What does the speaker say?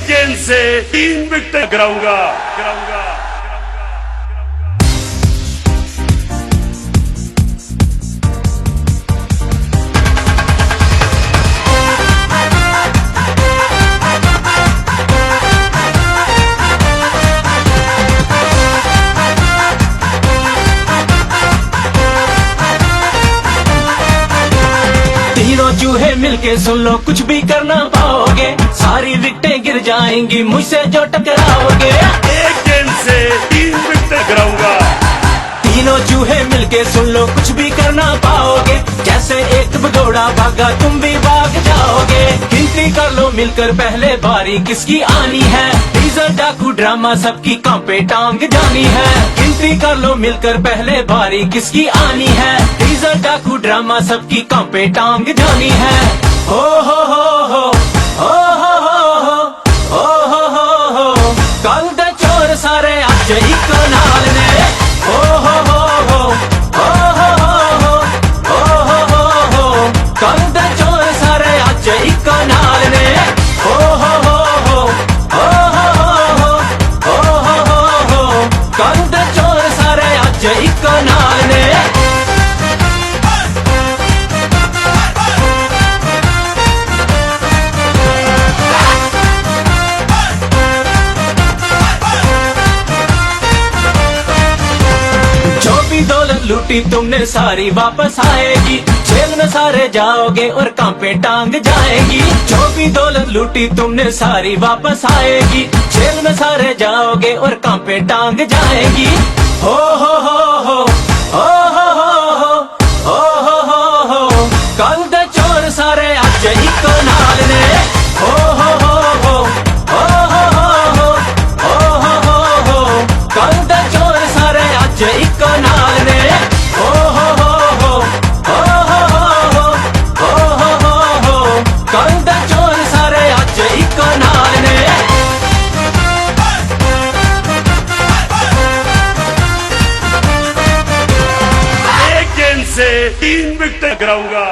गेंद से 3 विकेट गिराऊंगा। तीनों चूहे मिलके सुन लो, कुछ भी करना पाओगे, सारी विकेटें गिर जाएंगी मुझसे जो टकराओगे। एक गेंद से 3 विकेट गिराऊंगा। तीनों चूहे मिलके सुन लो, कुछ भी करना पाओगे, जैसे एक भगोड़ा भागा तुम भी भाग जाओगे। गिनती कर लो मिलकर पहले बारी किसकी आनी है, टीजर डाकू ड्रामा सबकी कांपे टांग जानी है। गिनती कर लो मिलकर पहले बारी किसकी आनी है, टीजर डाकू ड्रामा सबकी कांपे टांग जानी है। हो हो हो हो हो हो हो हो हो हो हो कल दे चोर सारे अज एक नाल ने। हो हो हो हो हो हो हो हो हो हो हो कल दे चोर सारे अज एक नाल ने। हो हो हो हो हो हो हो हो हो हो कल दे चोर सारे अज एक नाल ने। दौलत लूटी तुमने सारी वापस आएगी, जेल में सारे जाओगे और कांपे टांग जाएगी। जो भी दौलत लूटी तुमने सारी वापस आएगी, जेल में सारे जाओगे और कांपे टांग जाएगी। हो हो हो हो हो हो हो हो हो हो हो कल दे चोर सारे अज एक नाल ने। हो हो हो हो हो हो हो हो हो हो कल दे चोर सारे अज एक नाल ने। हो हो हो हो हो हो हो हो हो हो कल दे चोर सारे अज एक नाल ने। एक गेंद से 3 विकेट गिराऊंगा।